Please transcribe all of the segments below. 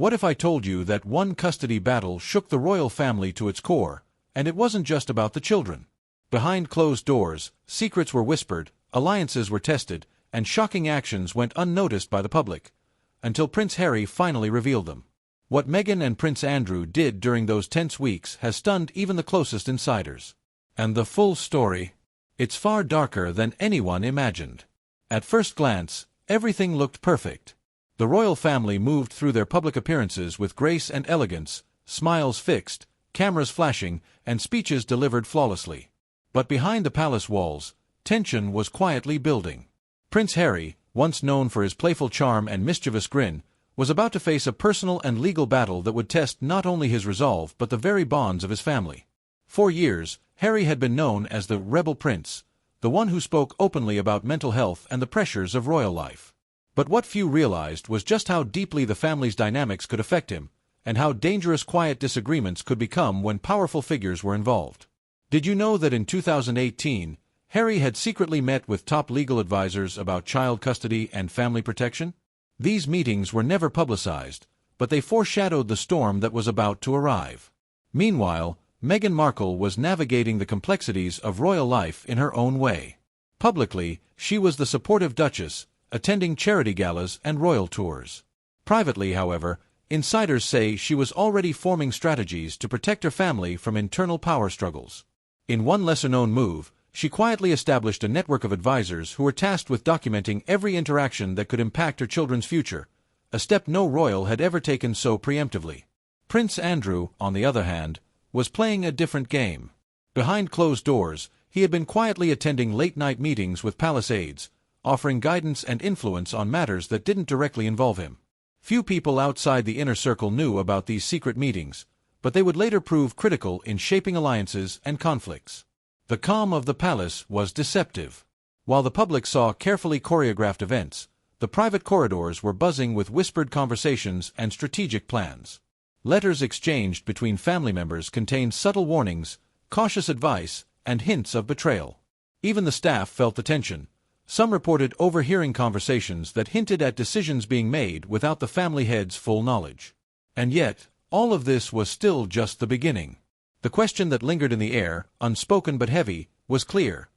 What if I told you that one custody battle shook the royal family to its core, and it wasn't just about the children? Behind closed doors, secrets were whispered, alliances were tested, and shocking actions went unnoticed by the public, until Prince Harry finally revealed them. What Meghan and Prince Andrew did during those tense weeks has stunned even the closest insiders. And the full story? It's far darker than anyone imagined. At first glance, everything looked perfect. The royal family moved through their public appearances with grace and elegance, smiles fixed, cameras flashing, and speeches delivered flawlessly. But behind the palace walls, tension was quietly building. Prince Harry, once known for his playful charm and mischievous grin, was about to face a personal and legal battle that would test not only his resolve but the very bonds of his family. For years, Harry had been known as the rebel prince, the one who spoke openly about mental health and the pressures of royal life. But what few realized was just how deeply the family's dynamics could affect him, and how dangerous quiet disagreements could become when powerful figures were involved. Did you know that in 2018, Harry had secretly met with top legal advisors about child custody and family protection? These meetings were never publicized, but they foreshadowed the storm that was about to arrive. Meanwhile, Meghan Markle was navigating the complexities of royal life in her own way. Publicly, she was the supportive duchess, attending charity galas and royal tours. Privately, however, insiders say she was already forming strategies to protect her family from internal power struggles. In one lesser-known move, she quietly established a network of advisors who were tasked with documenting every interaction that could impact her children's future, a step no royal had ever taken so preemptively. Prince Andrew, on the other hand, was playing a different game. Behind closed doors, he had been quietly attending late-night meetings with palace aides, offering guidance and influence on matters that didn't directly involve him. Few people outside the inner circle knew about these secret meetings, but they would later prove critical in shaping alliances and conflicts. The calm of the palace was deceptive. While the public saw carefully choreographed events, the private corridors were buzzing with whispered conversations and strategic plans. Letters exchanged between family members contained subtle warnings, cautious advice, and hints of betrayal. Even the staff felt the tension. Some reported overhearing conversations that hinted at decisions being made without the family head's full knowledge. And yet, all of this was still just the beginning. The question that lingered in the air, unspoken but heavy, was clear.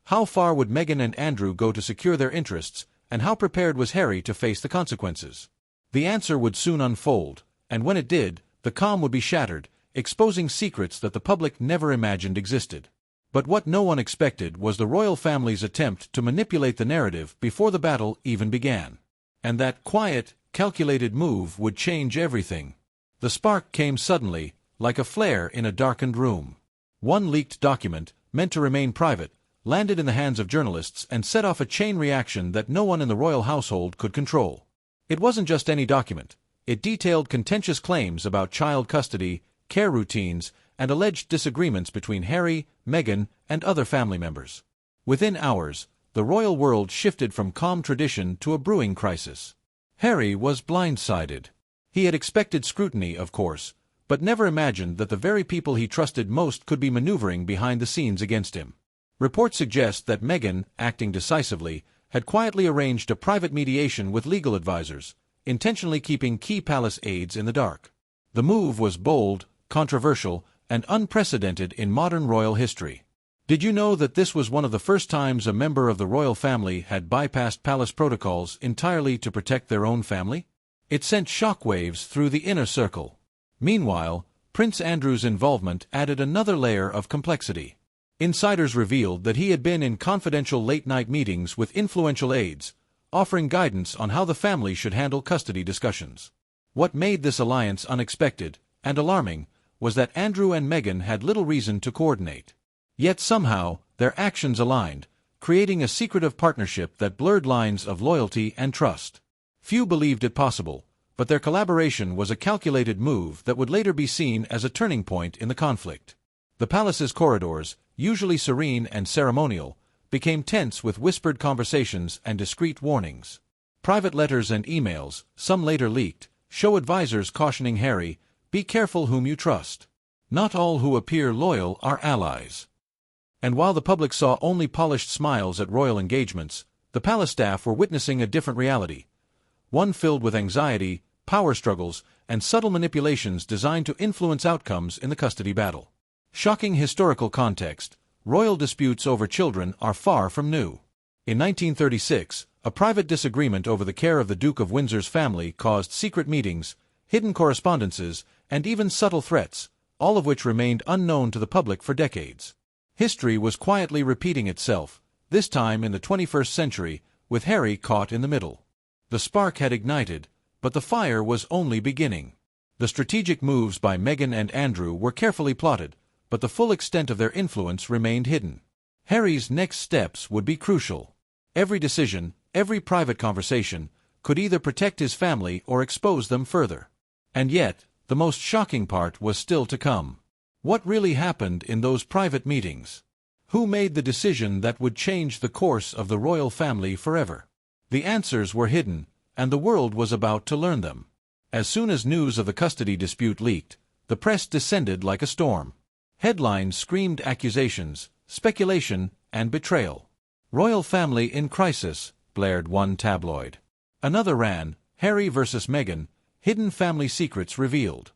How far would Meghan and Andrew go to secure their interests, and how prepared was Harry to face the consequences? The answer would soon unfold, and when it did, the calm would be shattered, exposing secrets that the public never imagined existed. But what no one expected was the royal family's attempt to manipulate the narrative before the battle even began. And that quiet, calculated move would change everything. The spark came suddenly, like a flare in a darkened room. One leaked document, meant to remain private, landed in the hands of journalists and set off a chain reaction that no one in the royal household could control. It wasn't just any document. It detailed contentious claims about child custody, care routines, and alleged disagreements between Harry, Meghan, and other family members. Within hours, the royal world shifted from calm tradition to a brewing crisis. Harry was blindsided. He had expected scrutiny, of course, but never imagined that the very people he trusted most could be maneuvering behind the scenes against him. Reports suggest that Meghan, acting decisively, had quietly arranged a private mediation with legal advisors, intentionally keeping key palace aides in the dark. The move was bold, controversial, and unprecedented in modern royal history. Did you know that this was one of the first times a member of the royal family had bypassed palace protocols entirely to protect their own family? It sent shockwaves through the inner circle. Meanwhile, Prince Andrew's involvement added another layer of complexity. Insiders revealed that he had been in confidential late-night meetings with influential aides, offering guidance on how the family should handle custody discussions. What made this alliance unexpected and alarming was that Andrew and Meghan had little reason to coordinate. Yet somehow, their actions aligned, creating a secretive partnership that blurred lines of loyalty and trust. Few believed it possible, but their collaboration was a calculated move that would later be seen as a turning point in the conflict. The palace's corridors, usually serene and ceremonial, became tense with whispered conversations and discreet warnings. Private letters and emails, some later leaked, show advisors cautioning Harry, "Be careful whom you trust. Not all who appear loyal are allies." And while the public saw only polished smiles at royal engagements, the palace staff were witnessing a different reality. One filled with anxiety, power struggles, and subtle manipulations designed to influence outcomes in the custody battle. Shocking historical context: royal disputes over children are far from new. In 1936, a private disagreement over the care of the Duke of Windsor's family caused secret meetings, hidden correspondences, and even subtle threats, all of which remained unknown to the public for decades. History was quietly repeating itself, this time in the 21st century, with Harry caught in the middle. The spark had ignited, but the fire was only beginning. The strategic moves by Meghan and Andrew were carefully plotted, but the full extent of their influence remained hidden. Harry's next steps would be crucial. Every decision, every private conversation, could either protect his family or expose them further. And yet, the most shocking part was still to come. What really happened in those private meetings? Who made the decision that would change the course of the royal family forever? The answers were hidden, and the world was about to learn them. As soon as news of the custody dispute leaked, the press descended like a storm. Headlines screamed accusations, speculation, and betrayal. "Royal family in crisis," blared one tabloid. Another ran, "Harry versus Meghan, hidden family secrets revealed."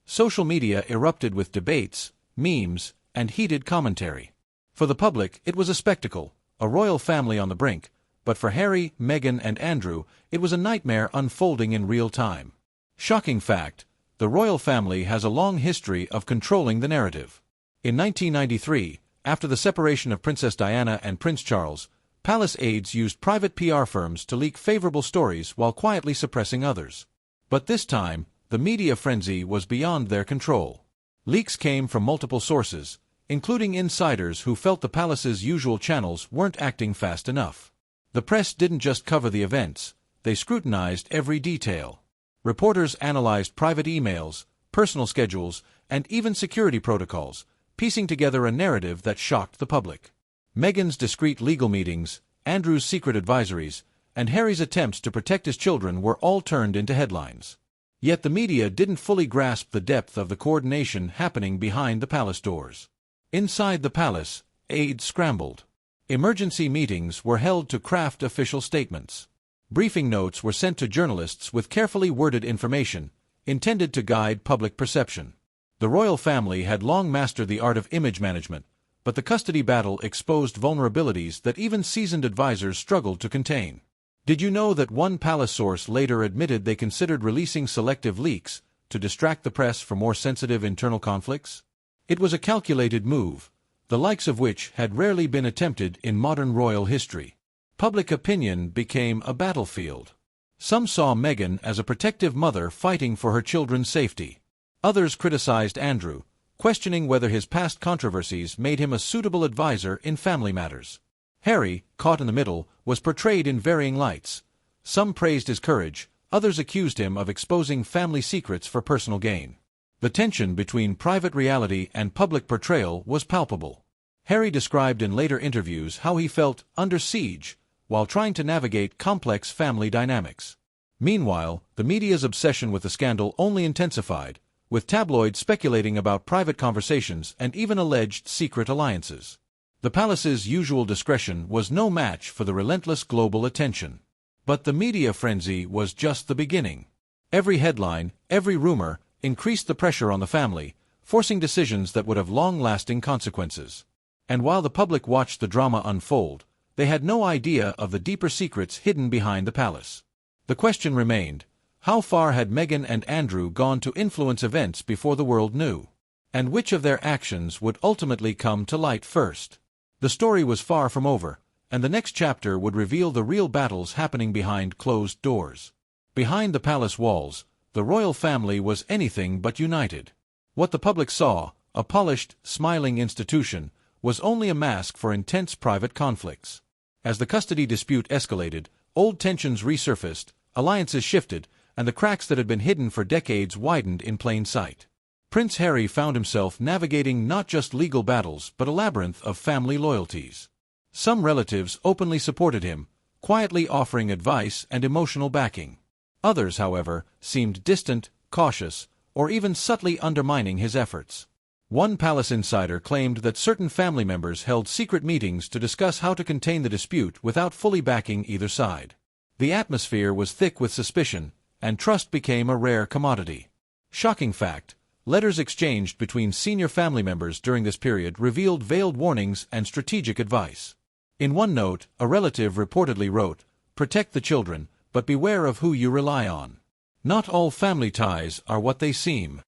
Social media erupted with debates, memes, and heated commentary. For the public, it was a spectacle, a royal family on the brink, but for Harry, Meghan, and Andrew, it was a nightmare unfolding in real time. Shocking fact: the royal family has a long history of controlling the narrative. In 1993, after the separation of Princess Diana and Prince Charles, palace aides used private PR firms to leak favorable stories while quietly suppressing others. But this time, the media frenzy was beyond their control. Leaks came from multiple sources, including insiders who felt the palace's usual channels weren't acting fast enough. The press didn't just cover the events, they scrutinized every detail. Reporters analyzed private emails, personal schedules, and even security protocols, piecing together a narrative that shocked the public. Meghan's discreet legal meetings, Andrew's secret advisories, and Harry's attempts to protect his children were all turned into headlines. Yet the media didn't fully grasp the depth of the coordination happening behind the palace doors. Inside the palace, aides scrambled. Emergency meetings were held to craft official statements. Briefing notes were sent to journalists with carefully worded information, intended to guide public perception. The royal family had long mastered the art of image management, but the custody battle exposed vulnerabilities that even seasoned advisors struggled to contain. Did you know that one palace source later admitted they considered releasing selective leaks to distract the press from more sensitive internal conflicts? It was a calculated move, the likes of which had rarely been attempted in modern royal history. Public opinion became a battlefield. Some saw Meghan as a protective mother fighting for her children's safety. Others criticized Andrew, questioning whether his past controversies made him a suitable advisor in family matters. Harry, caught in the middle, was portrayed in varying lights. Some praised his courage, others accused him of exposing family secrets for personal gain. The tension between private reality and public portrayal was palpable. Harry described in later interviews how he felt under siege while trying to navigate complex family dynamics. Meanwhile, the media's obsession with the scandal only intensified, with tabloids speculating about private conversations and even alleged secret alliances. The palace's usual discretion was no match for the relentless global attention. But the media frenzy was just the beginning. Every headline, every rumor, increased the pressure on the family, forcing decisions that would have long-lasting consequences. And while the public watched the drama unfold, they had no idea of the deeper secrets hidden behind the palace. The question remained: how far had Meghan and Andrew gone to influence events before the world knew? And which of their actions would ultimately come to light first? The story was far from over, and the next chapter would reveal the real battles happening behind closed doors. Behind the palace walls, the royal family was anything but united. What the public saw, a polished, smiling institution, was only a mask for intense private conflicts. As the custody dispute escalated, old tensions resurfaced, alliances shifted, and the cracks that had been hidden for decades widened in plain sight. Prince Harry found himself navigating not just legal battles but a labyrinth of family loyalties. Some relatives openly supported him, quietly offering advice and emotional backing. Others, however, seemed distant, cautious, or even subtly undermining his efforts. One palace insider claimed that certain family members held secret meetings to discuss how to contain the dispute without fully backing either side. The atmosphere was thick with suspicion, and trust became a rare commodity. Shocking fact: letters exchanged between senior family members during this period revealed veiled warnings and strategic advice. In one note, a relative reportedly wrote, "Protect the children, but beware of who you rely on. Not all family ties are what they seem."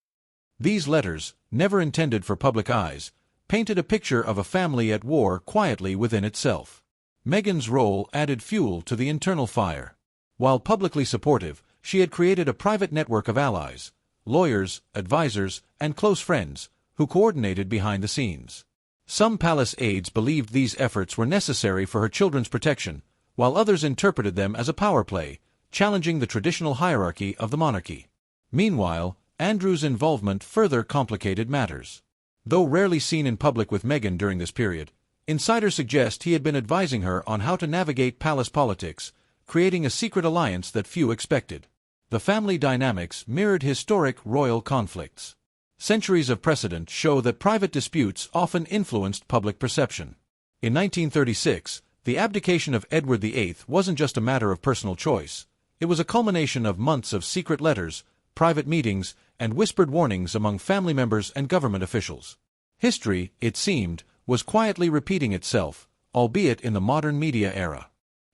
These letters, never intended for public eyes, painted a picture of a family at war quietly within itself. Meghan's role added fuel to the internal fire. While publicly supportive, she had created a private network of allies, lawyers, advisors, and close friends, who coordinated behind the scenes. Some palace aides believed these efforts were necessary for her children's protection, while others interpreted them as a power play, challenging the traditional hierarchy of the monarchy. Meanwhile, Andrew's involvement further complicated matters. Though rarely seen in public with Meghan during this period, insiders suggest he had been advising her on how to navigate palace politics, creating a secret alliance that few expected. The family dynamics mirrored historic royal conflicts. Centuries of precedent show that private disputes often influenced public perception. In 1936, the abdication of Edward VIII wasn't just a matter of personal choice. It was a culmination of months of secret letters, private meetings, and whispered warnings among family members and government officials. History, it seemed, was quietly repeating itself, albeit in the modern media era.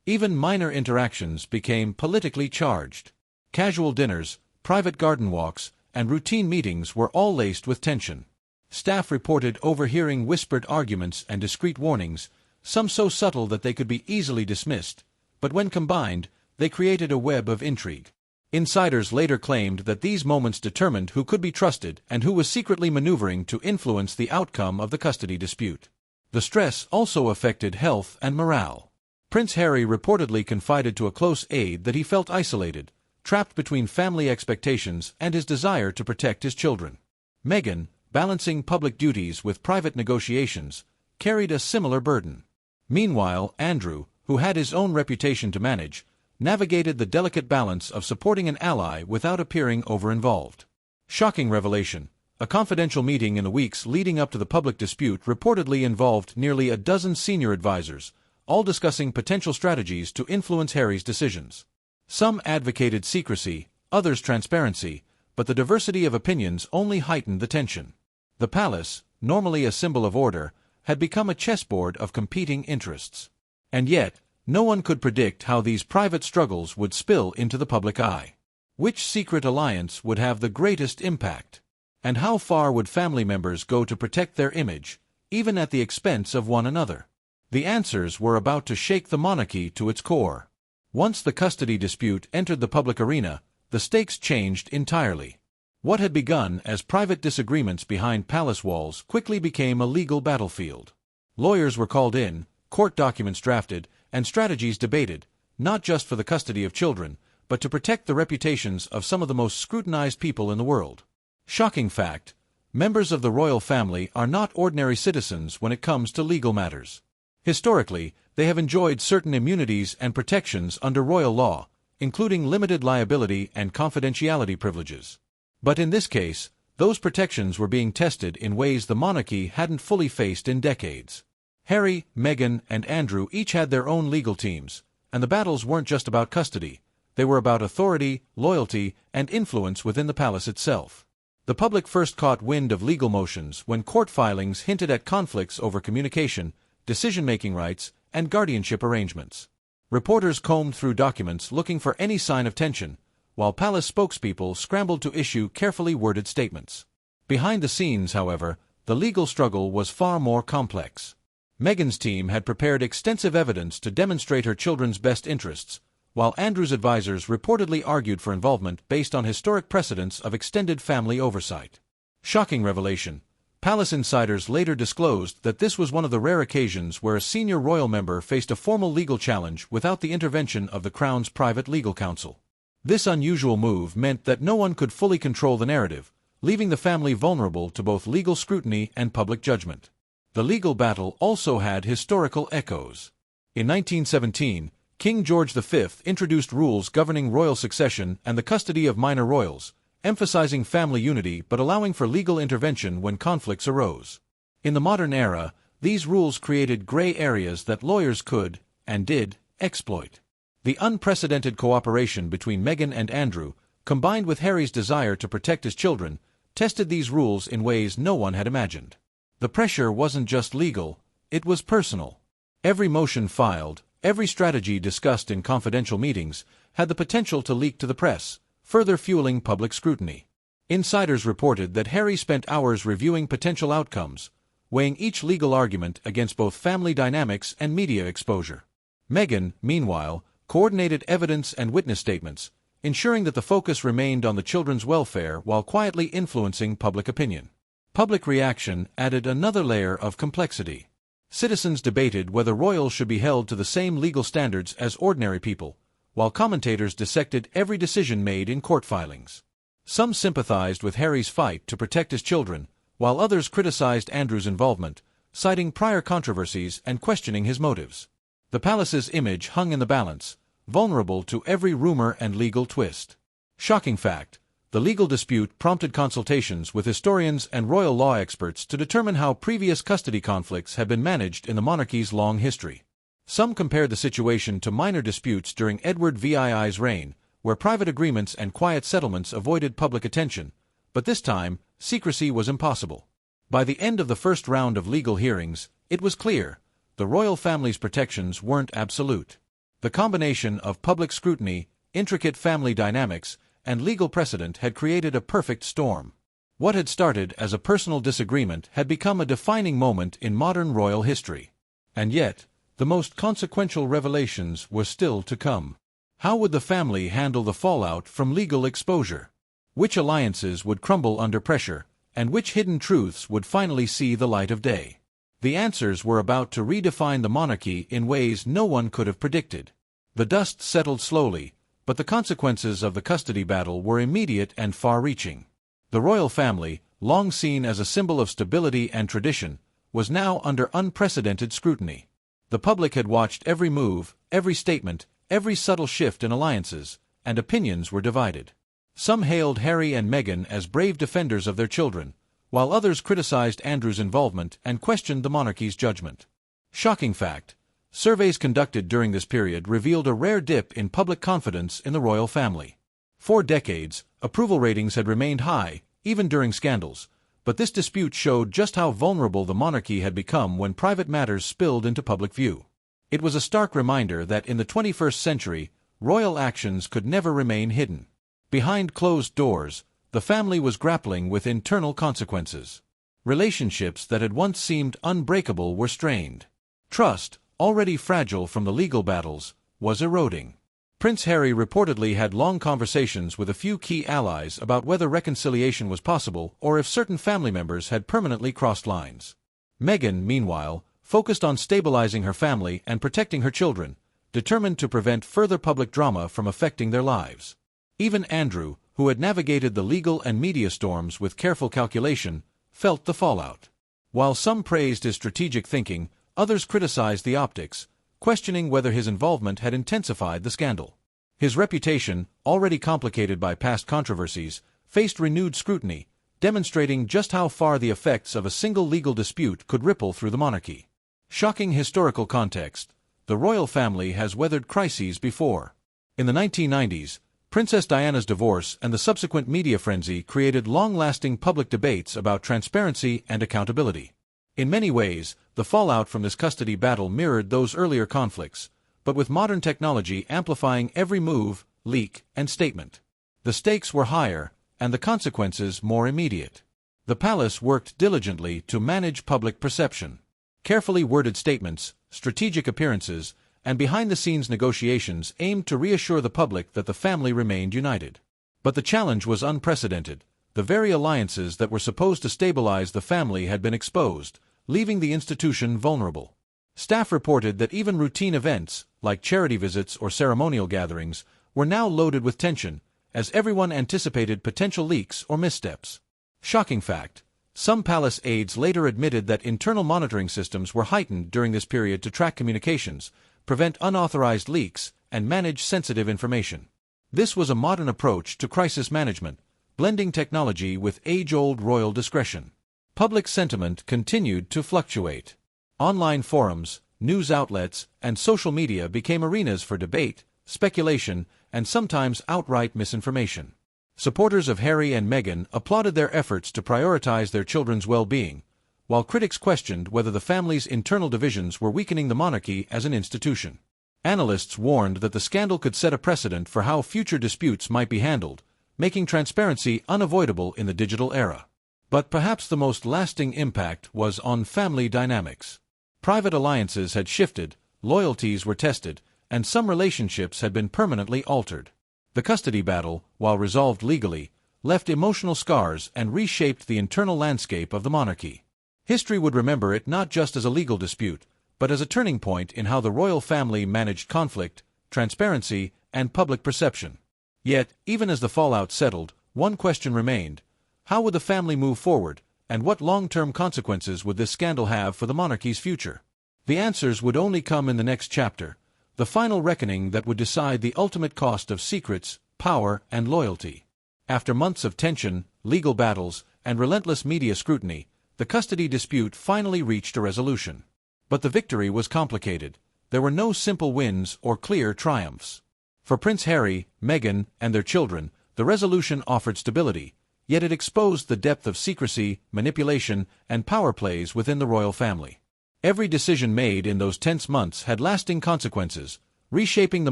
Even minor interactions became politically charged. Casual dinners, private garden walks, and routine meetings were all laced with tension. Staff reported overhearing whispered arguments and discreet warnings, some so subtle that they could be easily dismissed, but when combined, they created a web of intrigue. Insiders later claimed that these moments determined who could be trusted and who was secretly maneuvering to influence the outcome of the custody dispute. The stress also affected health and morale. Prince Harry reportedly confided to a close aide that he felt isolated, trapped between family expectations and his desire to protect his children. Meghan, balancing public duties with private negotiations, carried a similar burden. Meanwhile, Andrew, who had his own reputation to manage, navigated the delicate balance of supporting an ally without appearing over-involved. Shocking revelation: a confidential meeting in the weeks leading up to the public dispute reportedly involved nearly a dozen senior advisors, all discussing potential strategies to influence Harry's decisions. Some advocated secrecy, others transparency, but the diversity of opinions only heightened the tension. The palace, normally a symbol of order, had become a chessboard of competing interests. And yet, no one could predict how these private struggles would spill into the public eye. Which secret alliance would have the greatest impact? And how far would family members go to protect their image, even at the expense of one another? The answers were about to shake the monarchy to its core. Once the custody dispute entered the public arena, the stakes changed entirely. What had begun as private disagreements behind palace walls quickly became a legal battlefield. Lawyers were called in, court documents drafted, and strategies debated, not just for the custody of children, but to protect the reputations of some of the most scrutinized people in the world. Shocking fact: members of the royal family are not ordinary citizens when it comes to legal matters. Historically, they have enjoyed certain immunities and protections under royal law, including limited liability and confidentiality privileges. But in this case, those protections were being tested in ways the monarchy hadn't fully faced in decades. Harry, Meghan, and Andrew each had their own legal teams, and the battles weren't just about custody. They were about authority, loyalty, and influence within the palace itself. The public first caught wind of legal motions when court filings hinted at conflicts over communication, decision-making rights, and guardianship arrangements. Reporters combed through documents looking for any sign of tension, while palace spokespeople scrambled to issue carefully worded statements. Behind the scenes, however, the legal struggle was far more complex. Meghan's team had prepared extensive evidence to demonstrate her children's best interests, while Andrew's advisors reportedly argued for involvement based on historic precedents of extended family oversight. Shocking revelation: palace insiders later disclosed that this was one of the rare occasions where a senior royal member faced a formal legal challenge without the intervention of the Crown's private legal counsel. This unusual move meant that no one could fully control the narrative, leaving the family vulnerable to both legal scrutiny and public judgment. The legal battle also had historical echoes. In 1917, King George V introduced rules governing royal succession and the custody of minor royals, emphasizing family unity but allowing for legal intervention when conflicts arose. In the modern era, these rules created gray areas that lawyers could, and did, exploit. The unprecedented cooperation between Meghan and Andrew, combined with Harry's desire to protect his children, tested these rules in ways no one had imagined. The pressure wasn't just legal, it was personal. Every motion filed, every strategy discussed in confidential meetings, had the potential to leak to the press, further fueling public scrutiny. Insiders reported that Harry spent hours reviewing potential outcomes, weighing each legal argument against both family dynamics and media exposure. Meghan, meanwhile, coordinated evidence and witness statements, ensuring that the focus remained on the children's welfare while quietly influencing public opinion. Public reaction added another layer of complexity. Citizens debated whether royals should be held to the same legal standards as ordinary people, while commentators dissected every decision made in court filings. Some sympathized with Harry's fight to protect his children, while others criticized Andrew's involvement, citing prior controversies and questioning his motives. The palace's image hung in the balance, vulnerable to every rumor and legal twist. Shocking fact, the legal dispute prompted consultations with historians and royal law experts to determine how previous custody conflicts had been managed in the monarchy's long history. Some compared the situation to minor disputes during Edward VII's reign, where private agreements and quiet settlements avoided public attention, but this time, secrecy was impossible. By the end of the first round of legal hearings, it was clear, the royal family's protections weren't absolute. The combination of public scrutiny, intricate family dynamics, and legal precedent had created a perfect storm. What had started as a personal disagreement had become a defining moment in modern royal history. And yet, the most consequential revelations were still to come. How would the family handle the fallout from legal exposure? Which alliances would crumble under pressure, and which hidden truths would finally see the light of day? The answers were about to redefine the monarchy in ways no one could have predicted. The dust settled slowly, but the consequences of the custody battle were immediate and far-reaching. The royal family, long seen as a symbol of stability and tradition, was now under unprecedented scrutiny. The public had watched every move, every statement, every subtle shift in alliances, and opinions were divided. Some hailed Harry and Meghan as brave defenders of their children, while others criticized Andrew's involvement and questioned the monarchy's judgment. Shocking fact, surveys conducted during this period revealed a rare dip in public confidence in the royal family. For decades, approval ratings had remained high, even during scandals, but this dispute showed just how vulnerable the monarchy had become when private matters spilled into public view. It was a stark reminder that in the 21st century, royal actions could never remain hidden. Behind closed doors, the family was grappling with internal consequences. Relationships that had once seemed unbreakable were strained. Trust, already fragile from the legal battles, was eroding. Prince Harry reportedly had long conversations with a few key allies about whether reconciliation was possible or if certain family members had permanently crossed lines. Meghan, meanwhile, focused on stabilizing her family and protecting her children, determined to prevent further public drama from affecting their lives. Even Andrew, who had navigated the legal and media storms with careful calculation, felt the fallout. While some praised his strategic thinking, others criticized the optics, questioning whether his involvement had intensified the scandal. His reputation, already complicated by past controversies, faced renewed scrutiny, demonstrating just how far the effects of a single legal dispute could ripple through the monarchy. Shocking historical context, the royal family has weathered crises before. In the 1990s, Princess Diana's divorce and the subsequent media frenzy created long-lasting public debates about transparency and accountability. In many ways, the fallout from this custody battle mirrored those earlier conflicts, but with modern technology amplifying every move, leak, and statement. The stakes were higher, and the consequences more immediate. The palace worked diligently to manage public perception. Carefully worded statements, strategic appearances, and behind-the-scenes negotiations aimed to reassure the public that the family remained united. But the challenge was unprecedented. The very alliances that were supposed to stabilize the family had been exposed, leaving the institution vulnerable. Staff reported that even routine events, like charity visits or ceremonial gatherings, were now loaded with tension, as everyone anticipated potential leaks or missteps. Shocking fact, some palace aides later admitted that internal monitoring systems were heightened during this period to track communications, prevent unauthorized leaks, and manage sensitive information. This was a modern approach to crisis management, blending technology with age-old royal discretion. Public sentiment continued to fluctuate. Online forums, news outlets, and social media became arenas for debate, speculation, and sometimes outright misinformation. Supporters of Harry and Meghan applauded their efforts to prioritize their children's well-being, while critics questioned whether the family's internal divisions were weakening the monarchy as an institution. Analysts warned that the scandal could set a precedent for how future disputes might be handled, making transparency unavoidable in the digital era. But perhaps the most lasting impact was on family dynamics. Private alliances had shifted, loyalties were tested, and some relationships had been permanently altered. The custody battle, while resolved legally, left emotional scars and reshaped the internal landscape of the monarchy. History would remember it not just as a legal dispute, but as a turning point in how the royal family managed conflict, transparency, and public perception. Yet, even as the fallout settled, one question remained: how would the family move forward, and what long-term consequences would this scandal have for the monarchy's future? The answers would only come in the next chapter, the final reckoning that would decide the ultimate cost of secrets, power, and loyalty. After months of tension, legal battles, and relentless media scrutiny, the custody dispute finally reached a resolution. But the victory was complicated. There were no simple wins or clear triumphs. For Prince Harry, Meghan, and their children, the resolution offered stability, yet it exposed the depth of secrecy, manipulation, and power plays within the royal family. Every decision made in those tense months had lasting consequences, reshaping the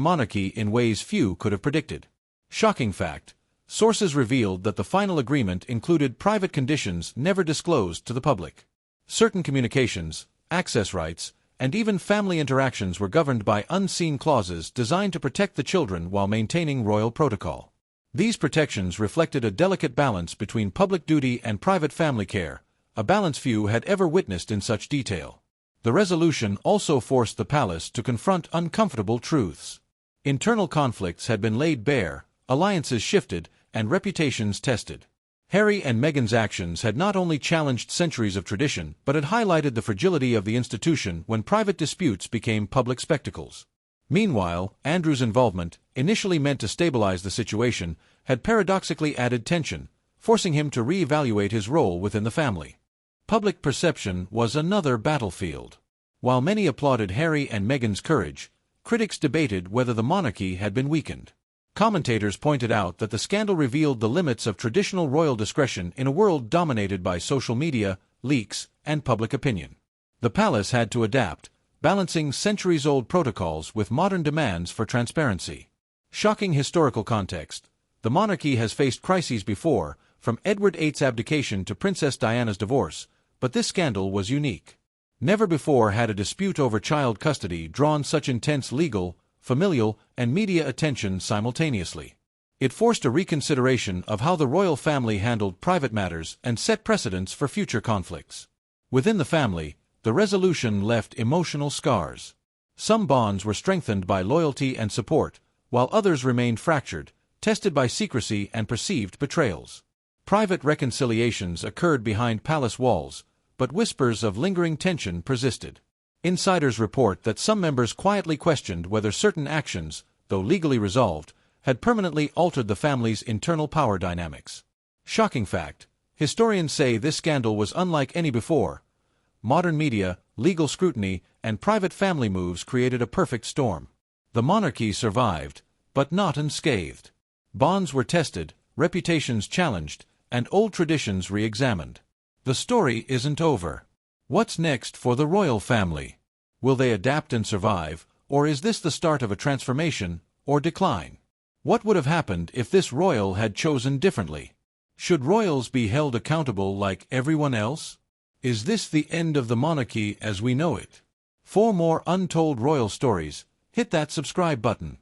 monarchy in ways few could have predicted. Shocking fact: sources revealed that the final agreement included private conditions never disclosed to the public. Certain communications, access rights, and even family interactions were governed by unseen clauses designed to protect the children while maintaining royal protocol. These protections reflected a delicate balance between public duty and private family care, a balance few had ever witnessed in such detail. The resolution also forced the palace to confront uncomfortable truths. Internal conflicts had been laid bare, alliances shifted, and reputations tested. Harry and Meghan's actions had not only challenged centuries of tradition but had highlighted the fragility of the institution when private disputes became public spectacles. Meanwhile, Andrew's involvement, initially meant to stabilize the situation, had paradoxically added tension, forcing him to re-evaluate his role within the family. Public perception was another battlefield. While many applauded Harry and Meghan's courage, critics debated whether the monarchy had been weakened. Commentators pointed out that the scandal revealed the limits of traditional royal discretion in a world dominated by social media, leaks, and public opinion. The palace had to adapt, balancing centuries-old protocols with modern demands for transparency. Shocking historical context: the monarchy has faced crises before, from Edward VIII's abdication to Princess Diana's divorce, but this scandal was unique. Never before had a dispute over child custody drawn such intense legal, familial, and media attention simultaneously. It forced a reconsideration of how the royal family handled private matters and set precedents for future conflicts. Within the family, the resolution left emotional scars. Some bonds were strengthened by loyalty and support, while others remained fractured, tested by secrecy and perceived betrayals. Private reconciliations occurred behind palace walls, but whispers of lingering tension persisted. Insiders report that some members quietly questioned whether certain actions, though legally resolved, had permanently altered the family's internal power dynamics. Shocking fact: historians say this scandal was unlike any before. Modern media, legal scrutiny, and private family moves created a perfect storm. The monarchy survived, but not unscathed. Bonds were tested, reputations challenged, and old traditions re-examined. The story isn't over. What's next for the royal family? Will they adapt and survive, or is this the start of a transformation or decline? What would have happened if this royal had chosen differently? Should royals be held accountable like everyone else? Is this the end of the monarchy as we know it? For more untold royal stories, hit that subscribe button.